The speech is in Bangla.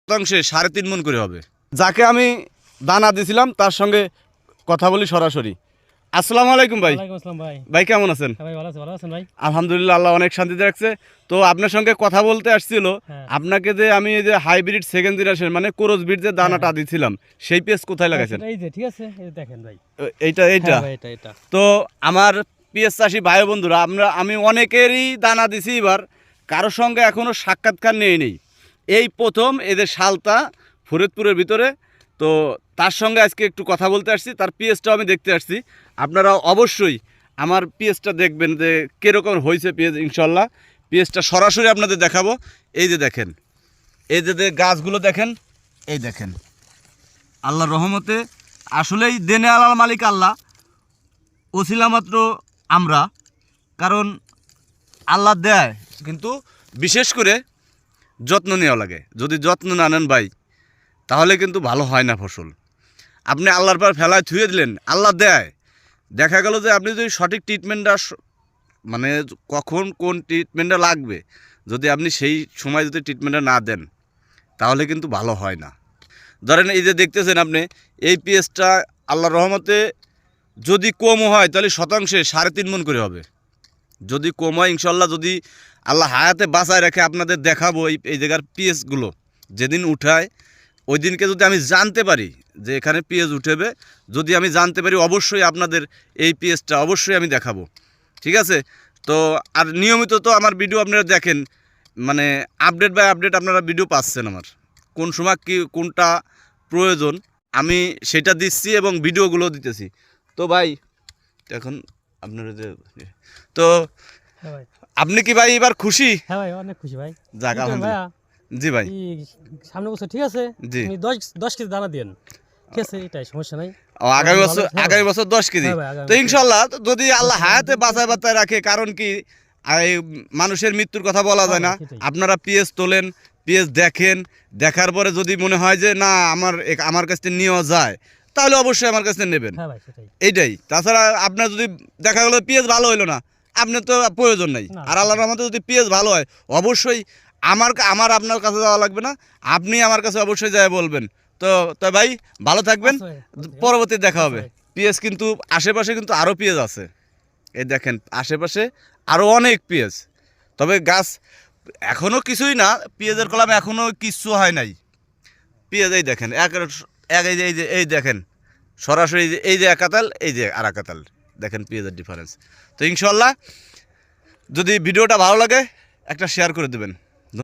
শতাংশে 3.5 মণ করে হবে। যাকে আমি দানা দিছিলাম তার সঙ্গে কথা বলি সরাসরি। আসসালামু আলাইকুম ভাই। ওয়ালাইকুম আসসালাম ভাই। ভাই কেমন আছেন? হ্যাঁ ভাই, ভালো আছেন ভাই? আলহামদুলিল্লাহ, আল্লাহ অনেক শান্তিতে রাখছে। তো আপনার সঙ্গে কথা বলতে আসছিল, হ্যাঁ। আপনাকে যে আমি এই যে হাইব্রিড সেকেন্ড জেনারেশন মানে ক্রস ব্রিড যে দানাটা দিছিলাম সেই পেজ কোথায় লাগাইছেন? এই যে ঠিক আছে, এই যে দেখেন ভাই। এইটা হ্যাঁ ভাই, এটা। তো আমার পিএস চাষি ভাই বন্ধুরা, আমি অনেকেরই দানা দিছি, এবার কারোর সঙ্গে এখনও সাক্ষাৎকার নেই। এই প্রথম এদের শালতা ফরিদপুরের ভিতরে। তো তার সঙ্গে আজকে একটু কথা বলতে আসছি, তার পিএসটাও আমি দেখতে আসছি। আপনারা অবশ্যই আমার পিএসটা দেখবেন যে কীরকম হয়েছে পিএস। ইনশাল্লাহ পিএসটা সরাসরি আপনাদের দেখাবো। এই যে দেখেন, এই যে গাছগুলো দেখেন, এই দেখেন আল্লাহর রহমতে আসলেই দেনে আলার মালিক আল্লাহ, ওসিলা মাত্র আমরা। কারণ আল্লাহ দেয়, কিন্তু বিশেষ করে যত্ন নেওয়া লাগে। যদি যত্ন না নেন ভাই, তাহলে কিন্তু ভালো হয় না ফসল। আপনি আল্লাহর পর ফেলায় থুয়ে দিলেন, আল্লাহ দেয়। দেখা গেল যে আপনি যদি সঠিক ট্রিটমেন্টটা মানে কখন কোন ট্রিটমেন্টটা লাগবে, যদি আপনি সেই সময় যদি ট্রিটমেন্টটা না দেন, তাহলে কিন্তু ভালো হয় না। ধরেন এই যে দেখতেছেন আপনি, এই পিএসটা আল্লাহর রহমতে যদি কমও হয় তাহলে শতাংশে 3.5 মণ করে হবে। যদি কম হয় ইনশাল্লাহ, যদি আল্লাহ হায়াতে বাঁচায় রাখে, আপনাদের দেখাবো এই জায়গার পিএসগুলো যেদিন উঠায় ওই দিনকে যদি আমি জানতে পারি যে এখানে পিএস উঠেবে, যদি আমি জানতে পারি অবশ্যই আপনাদের এই পিএসটা অবশ্যই আমি দেখাবো। ঠিক আছে? তো আর নিয়মিত তো আমার ভিডিও আপনারা দেখেন, মানে আপডেট বাই আপডেট আপনারা ভিডিও পাচ্ছেন। আমার কোন সময় কি কোনটা প্রয়োজন আমি সেটা দিচ্ছি এবং ভিডিওগুলো দিতেছি। তো ভাই এখন আপনারা যে তো হ্যাঁ ভাই। আপনি কি ভাই এবার খুশি? হ্যাঁ ভাই, অনেক খুশি ভাই। যাক আলহামদুলিল্লাহ। জি ভাই, সামনে বছর ঠিক আছে, জি। আপনি 10 কেজি দানা দেন, ঠিক আছে? এটাই সমস্যা নাই। ও আগামী বছর 10 কেজি। হ্যাঁ ভাই, আগামী তো বছর। ইনশাল্লাহ যদি আল্লাহ হায়াতে বাঁচায় রাখে, কারণ কি এই মানুষের মৃত্যুর কথা বলা যায় না। সেটাই। আপনারা পিএস তোলেন, পিএস দেখেন, দেখার পরে যদি মনে হয় যে না আমার কাছ থেকে নেওয়া যায়, তাহলে অবশ্যই আমার কাছ থেকে নেবেন। হ্যাঁ ভাই, সেটাই। এইটাই। তাছাড়া আপনার যদি দেখা গেলো পিএস ভালো হইলো না, আপনার তো প্রয়োজন নাই। না, আর আল্লাহর রহমতে যদি পিএস ভালো হয়, অবশ্যই আমার আপনার কাছে যাওয়া লাগবে না, আপনি আমার কাছে অবশ্যই যাই বলবেন। তো ভাই ভালো থাকবেন, আচ্ছা ভাই, পরবর্তী দেখা হবে। আচ্ছা ভাই। পিএস কিন্তু আশেপাশে কিন্তু আরও পিএস আছে, এই দেখেন আশেপাশে আরও অনেক পিএস। তবে গাছ এখনও কিছুই না, পিএসের কলাম এখনও কিচ্ছু হয় নাই। পিএস এই দেখেন এই দেখেন সরাসরি এই যে একাতাল, এই যে আর একাতাল, দেখেন পিএসের ডিফারেন্স। তো ইনশাল্লাহ যদি ভিডিওটা ভালো লাগে একটা শেয়ার করে দেবেন।